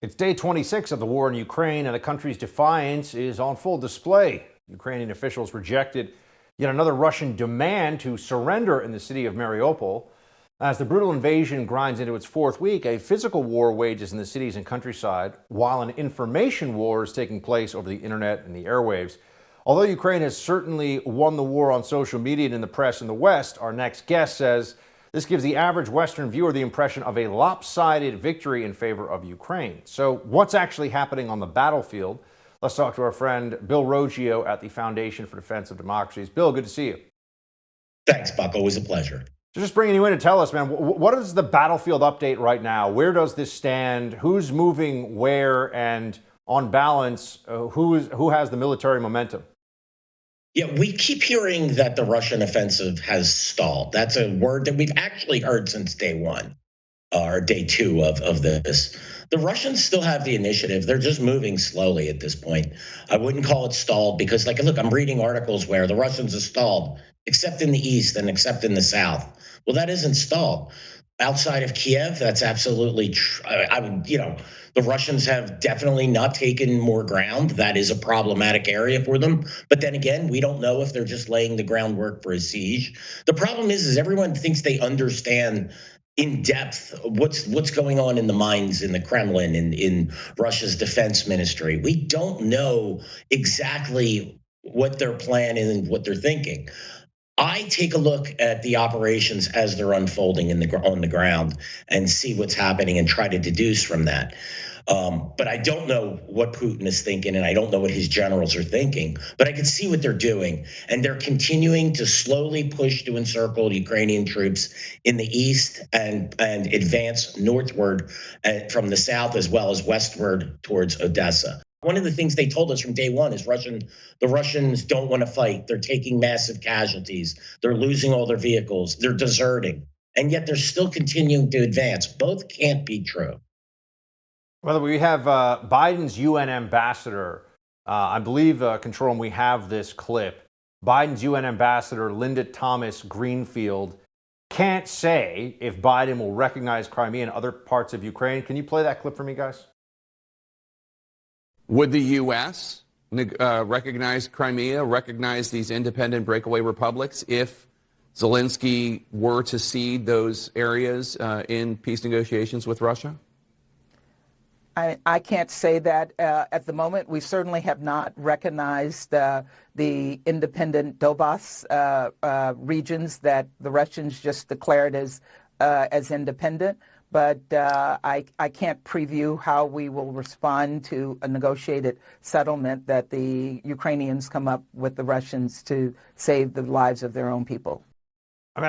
It's day 26 of the war in Ukraine, and the country's defiance is on full display. Ukrainian officials rejected yet another Russian demand to surrender in the city of Mariupol. As the brutal invasion grinds into its fourth week, a physical war wages in the cities and countryside, while an information war is taking place over the internet and the airwaves. Although Ukraine has certainly won the war on social media and in the press in the West, our next guest says this gives the average Western viewer the impression of a lopsided victory in favor of Ukraine. So what's actually happening on the battlefield? Let's talk to our friend Bill Roggio at the Foundation for Defense of Democracies. Bill, good to see you. Thanks, Buck. Always a pleasure. So just bringing you in to tell us, man, what is the battlefield update right now? Where does this stand? Who's moving where? And on balance, who has the military momentum? Yeah, we keep hearing that the Russian offensive has stalled. That's a word that we've actually heard since day one or day two of this. The Russians still have the initiative. They're just moving slowly at this point. I wouldn't call it stalled because, look, I'm reading articles where the Russians are stalled, except in the east and except in the south. Well, that isn't stalled. Outside of Kiev, that's absolutely true. The Russians have definitely not taken more ground. That is a problematic area for them. But then again, we don't know if they're just laying the groundwork for a siege. The problem is everyone thinks they understand in depth what's going on in the minds in the Kremlin, in Russia's defense ministry. We don't know exactly what their plan is and what they're thinking. I take a look at the operations as they're unfolding on the ground and see what's happening and try to deduce from that. But I don't know what Putin is thinking, and I don't know what his generals are thinking. But I can see what they're doing, and they're continuing to slowly push to encircle Ukrainian troops in the east and advance northward from the south as well as westward towards Odessa. One of the things they told us from day one is the Russians don't want to fight. They're taking massive casualties. They're losing all their vehicles. They're deserting. And yet they're still continuing to advance. Both can't be true. Well, we have Biden's UN ambassador, I believe, Control Room, we have this clip. Biden's UN ambassador, Linda Thomas Greenfield, can't say if Biden will recognize Crimea and other parts of Ukraine. Can you play that clip for me, guys? Would the U.S. recognize Crimea, recognize these independent breakaway republics if Zelensky were to cede those areas in peace negotiations with Russia? I can't say that at the moment. We certainly have not recognized the independent Donbas regions that the Russians just declared as independent. But I can't preview how we will respond to a negotiated settlement that the Ukrainians come up with the Russians to save the lives of their own people. I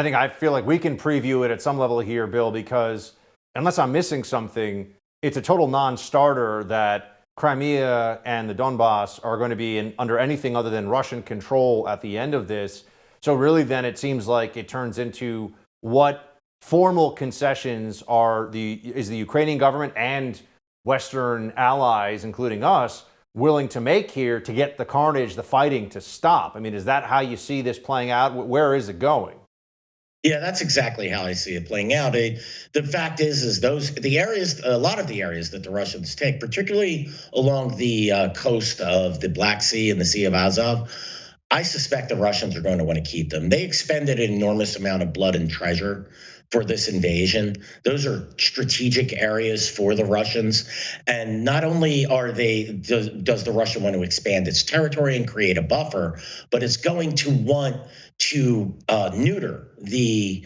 mean, I feel like we can preview it at some level here, Bill, because unless I'm missing something, it's a total non-starter that Crimea and the Donbass are going to be under anything other than Russian control at the end of this. So really then it seems like it turns into what formal concessions is the Ukrainian government and Western allies, including us, willing to make here to get the carnage, the fighting to stop? I mean, is that how you see this playing out? Where is it going? Yeah, that's exactly how I see it playing out. The fact is a lot of the areas that the Russians take, particularly along the coast of the Black Sea and the Sea of Azov, I suspect the Russians are going to want to keep them. They expended an enormous amount of blood and treasure for this invasion. Those are strategic areas for the Russians. And not only does the Russia want to expand its territory and create a buffer, but it's going to want to neuter the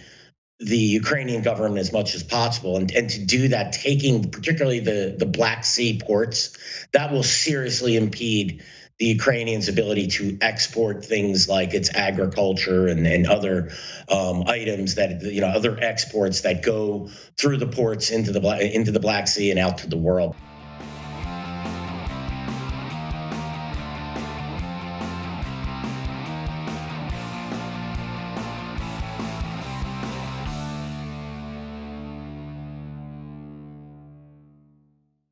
Ukrainian government as much as possible. And to do that, taking particularly the Black Sea ports, that will seriously impede the Ukrainians' ability to export things like its agriculture and other items other exports that go through the ports into the Black Sea and out to the world.